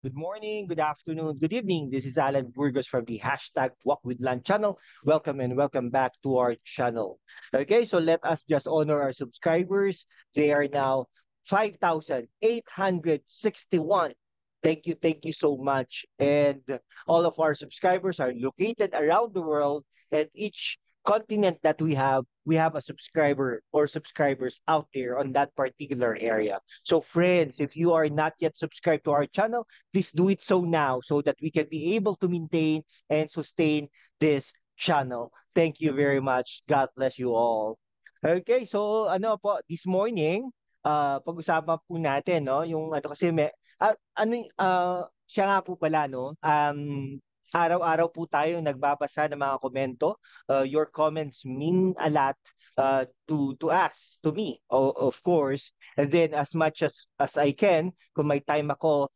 Good morning, good afternoon, good evening. This is Alan Burgos from the hashtag Walk with Land channel. Welcome and welcome back to our channel. Okay, so let us just honor our subscribers. They are now 5,861. Thank you so much. And all of our subscribers are located around the world, and each continent that we have a subscriber or subscribers out there on that particular area. So friends, if you are not yet subscribed to our channel, please do it so now so that we can be able to maintain and sustain this channel. Thank you very much. God bless you all. Okay, so ano po, this morning, pag-usapan po natin, no, yung ano kasi siya nga po pala, no, araw-araw po tayo nagbabasa ng mga komento. Your comments mean a lot to us, to me, of course. And then as much as I can, kung may time ako,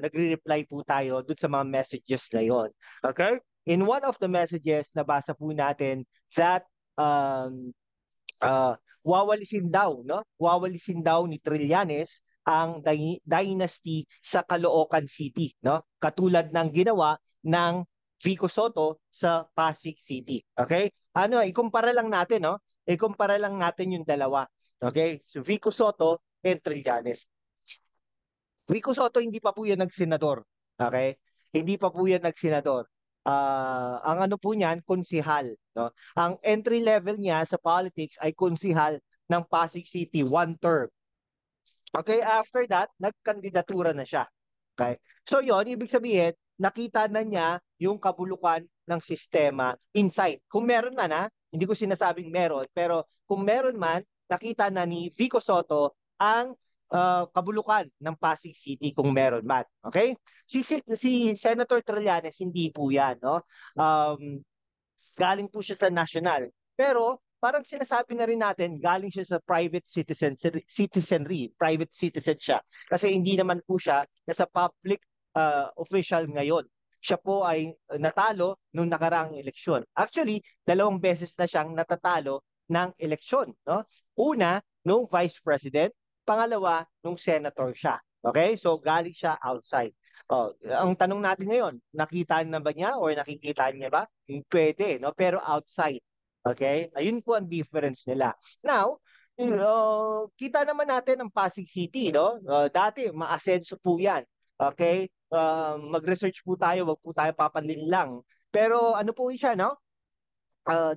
nagre-reply po tayo dun sa mga messages na yon. Okay? In one of the messages, nabasa po natin that wawalisin daw, no? Wawalisin daw ni Trillanes ang dynasty sa Caloocan City, no? Katulad ng ginawa ng Vico Soto sa Pasig City. Okay? Ano, ikumpara lang natin, no? Ikumpara lang natin yung dalawa. Okay? So Vico Soto and Trillanes. Vico Soto hindi pa po yan nagsenador. Okay? Hindi pa po yan nagsenador. Ang ano po niyan, konsihal. No? Ang entry level niya sa politics ay konsihal ng Pasig City, one term. Okay, after that, nagkandidatura na siya. Okay? So yon, ibig sabihin, nakita na niya yung kabulukan ng sistema inside. Kung meron man hindi ko sinasabing meron, pero kung meron man, nakita na ni Vico Soto ang kabulukan ng Pasig City kung meron man. Okay? Si Senator Trillanes, hindi po yan. No? Galing po siya sa national. Pero parang sinasabi na rin natin, galing siya sa citizenry, private citizen siya. Kasi hindi naman po siya nasa public official ngayon. Siya po ay natalo nung nakaraang eleksyon. Actually, 2 beses na siyang natatalo ng eleksyon. No? Una, nung vice president. Pangalawa, nung senator siya. Okay? So, galing siya outside. Oh, ang tanong natin ngayon, nakita na ba niya or nakikita niya ba? Pwede, no? Pero outside. Okay? Ayun po ang difference nila. Now, kita naman natin ang Pasig City, no? Dati, maasenso po yan. Okay? Mag-research po tayo, wag po tayo papanlin lang. Pero ano po siya, no?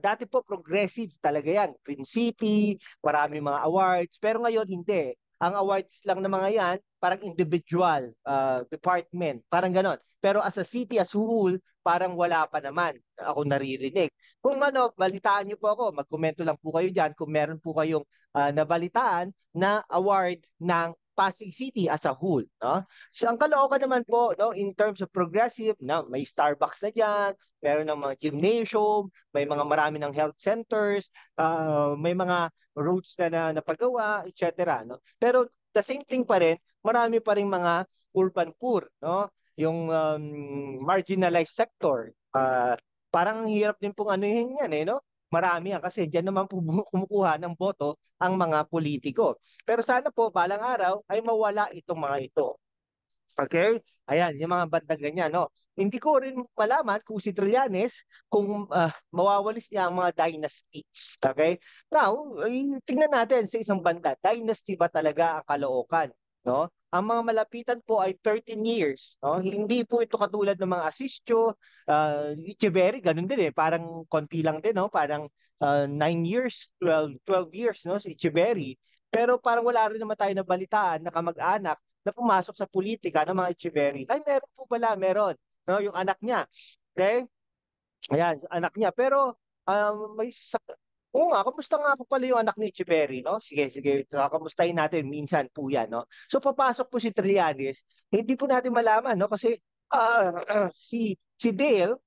Dati po progressive talaga yan. Green City, maraming mga awards. Pero ngayon hindi. Ang awards lang ng mga yan, parang individual, department, parang ganon. Pero as a city, as whole, parang wala pa naman ako naririnig. Kung ano, balitaan niyo po ako, magkomento lang po kayo dyan kung meron po kayong nabalitaan na award ng Pasig City as a whole. No? So ang Caloocan naman po, no, in terms of progressive, no, may Starbucks na dyan, meron ng mga gymnasium, may mga marami ng health centers, may mga roads na napagawa, etc. No? Pero the same thing pa rin, marami pa rin mga urban poor, no? Yung marginalized sector. Parang ang hirap din pong ano yan no? Marami yan kasi diyan naman po kumukuha ng boto ang mga politiko. Pero sana po balang araw ay mawala itong mga ito. Okay? Ayan, yung mga bandang ganyan, no? Hindi ko rin malaman kung si Trillanes, kung mawawalis niya ang mga dynasty. Okay? Now, tingnan natin sa isang banda, dynasty ba talaga ang Caloocan? No? Ang mga malapitan po ay 13 years. No? Hindi po ito katulad ng mga Asistio, Echeverry, ganun din eh. Parang konti lang din, no? Parang 9 years, 12 years, no? Si Echeverry. Pero parang wala rin naman tayo nabalitaan na kamag-anak na pumasok sa politika ng mga Echeverry. Ay, meron po pala, meron. No, yung anak niya. Okay? Ayan, anak niya. Pero, oo nga, kamusta nga po pala yung anak ni Echeverry, no? Sige, sige, kamustahin natin, minsan po yan, no? So, papasok po si Trillanes, hindi po natin malaman, no? Kasi, si Dale,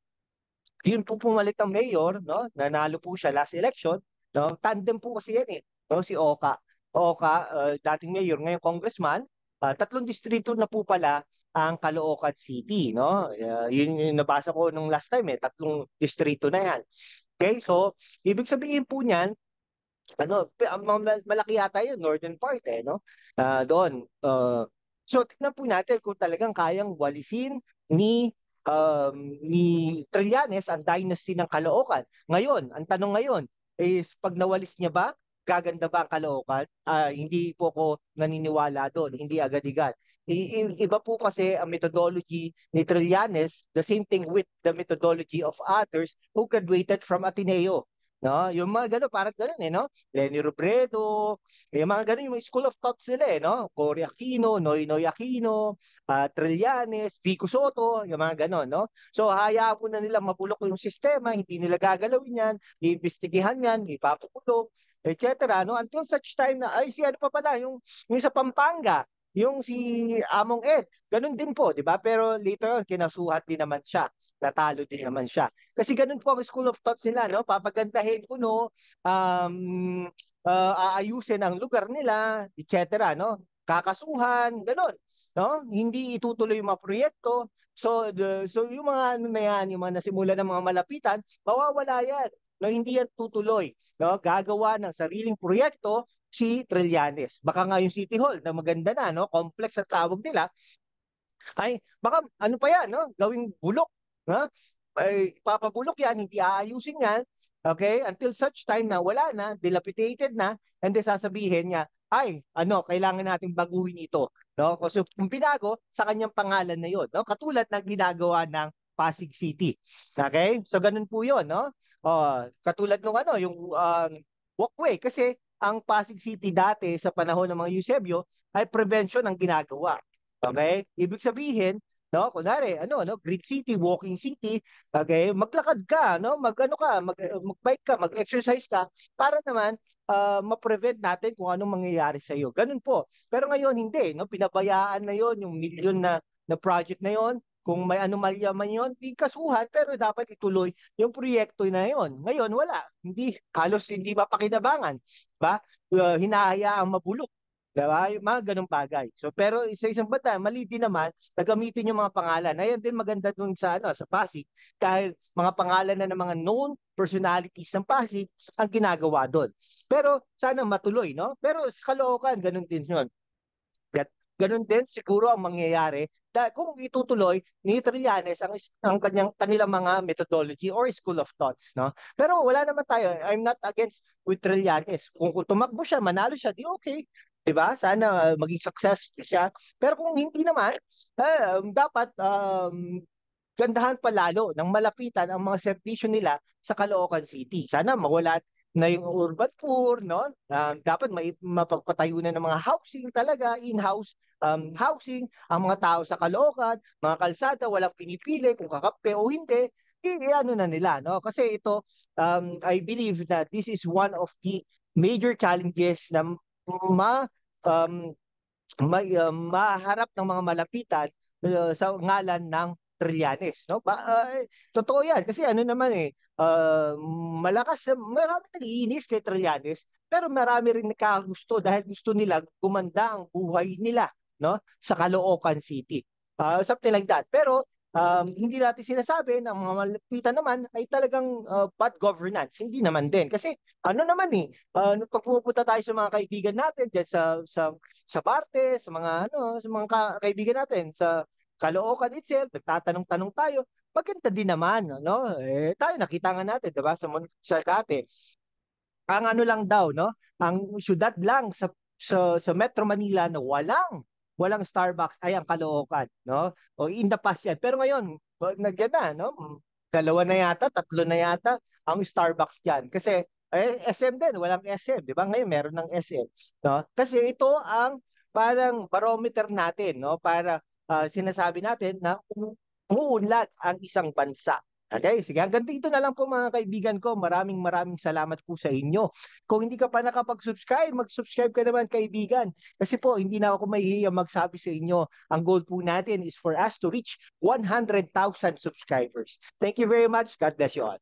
yun po pumalit ng mayor, no? Nanalo po siya last election, no? Tandem po kasi yan eh, no? Si Oka. Oka, dating mayor, ngayon congressman, 3 distrito na po pala ang Caloocan City, no? Yun yung nabasa ko nung last time eh, 3 distrito na yan. Okay, so ibig sabihin po niyan, ano, malaki yata yun, northern part eh, no? Doon, So tignan po natin kung talagang kayang walisin ni Trillanes ang dynasty ng Caloocan. Ngayon, ang tanong ngayon is pag nawalis niya ba, gaganda ba ang Caloocan? Hindi po ako naniniwala doon, hindi agad-agad. Iba po kasi ang methodology ni Trillanes, the same thing with the methodology of others who graduated from Ateneo. No, yung mga gano'n, parang gano'n no? Lenny Robredo, yung mga ganun, yung mga school of thoughts nila no? Cory Aquino, Noynoy Aquino, Trillanes, Vico Soto, yung mga ganon, no? So, hayaan po na nila mabulok yung sistema, hindi nila gagalawin yan, iimbestigahan yan, ipapakulong, etc. No? Until such time na, ay, si ano pa pala, yung sa Pampanga, yung si Among Ed, ganun din po, di ba? Pero later on, kinasuhat din naman siya, natalo din naman siya. Kasi ganun po ang school of thoughts nila, no? Papagandahin ko, no? Um, aayusin ang lugar nila, etc. no? Kakasuhan, ganun, no? Hindi itutuloy yung mga proyekto. So yung mga ano na yan, yung mga nasimula ng mga malapitan, mawawala yan. No, hindi yan tutuloy, no? Gagawa ng sariling proyekto si Trillanes. Baka nga yung City Hall na maganda na, no? Complex at tawag nila, ay baka ano pa yan, no? Gawing bulok, no? Ay, papabulok yan, hindi aayusin yan. Okay? Until such time na wala na, dilapidated na, and then sasabihin niya, ay, ano, kailangan nating baguhin ito. No? Kasi kung pinago, sa kanyang pangalan na yon, no? Katulad ng ginagawa ng Pasig City. Okay? So ganun po 'yon, no? Katulad nung ano, yung walkway kasi ang Pasig City dati sa panahon ng mga Eusebio ay prevention ang ginagawa. Okay? Ibig sabihin, no, kunwari, ano, no, Green City, walking city, okay, maglakad ka, no, mag-ano ka, mag-bike ka, mag-exercise ka para naman ma-prevent natin kung anong mangyayari sa iyo. Ganun po. Pero ngayon hindi, no, pinabayaan na 'yon, yung milyon na project na 'yon. Kung may anomalya man 'yon, di kasuhan, pero dapat ituloy yung proyekto na 'yon. Ngayon wala, hindi halos hindi mapakinabangan, ba? Hinahayaang mabulok. Diba? Yung mga ganong bagay. So, pero sa isang banda, mali din naman na gamitin yung mga pangalan. Ayan din maganda dun sa, ano, sa Pasig dahil mga pangalan na ng mga known personalities ng Pasig ang ginagawa doon. Pero sana matuloy, no? Pero sa Caloocan, ganun din yun. Ganun din siguro ang mangyayari kung itutuloy ni Trillanes ang kanilang mga methodology or school of thoughts, no? Pero wala naman tayo. I'm not against with Trillanes. Kung tumakbo siya, manalo siya, di okay. 'Di ba? Sana maging successful siya. Pero kung hindi naman, dapat gandahan pa lalo ng malapitan ang mga serbisyo nila sa Caloocan City. Sana mawala na yung urban poor, no? Dapat mapagpatayo na ng mga housing talaga, in-house housing, ang mga tao sa Caloocan, mga kalsada, walang pinipili kung kakape o hindi, ano na nila, no? Kasi ito, I believe that this is one of the major challenges na ma, um, maharap ng mga malapitan sa ngalan ng Trillanes, no? Totoo 'yan kasi ano naman malakas, marami naiinis kay Trillanes, pero marami rin nakagusto dahil gusto nila gumanda ang buhay nila, no? Sa Caloocan City. Something like that. Pero hindi natin sinasabi na mga malapitan naman ay talagang bad governance. Hindi naman din. Kasi ano naman pag pumupunta tayo sa mga kaibigan natin diyan sa parte, sa mga ano, sa mga kaibigan natin sa Caloocan itself, nagtatanong-tanong tayo, maganda din naman, no? Tayo nakita nga natin, 'di ba, sa dati. Ang ano lang daw, no? Ang syudad lang sa Metro Manila na walang Starbucks ay ang Caloocan, no? O in the past yan. Pero ngayon, nagyan na, no? Dalawa na yata, tatlo na yata ang Starbucks diyan. Kasi SM din, walang SM, 'di ba? Ngayon meron ng SM, no? Kasi ito ang parang barometer natin, no? Para sinasabi natin na umuunlad ang isang bansa. Okay, sige. Hanggang dito na lang po mga kaibigan ko. Maraming salamat po sa inyo. Kung hindi ka pa nakapag-subscribe, mag-subscribe ka naman kaibigan. Kasi po, hindi na ako mahihiya magsabi sa inyo. Ang goal po natin is for us to reach 100,000 subscribers. Thank you very much. God bless you all.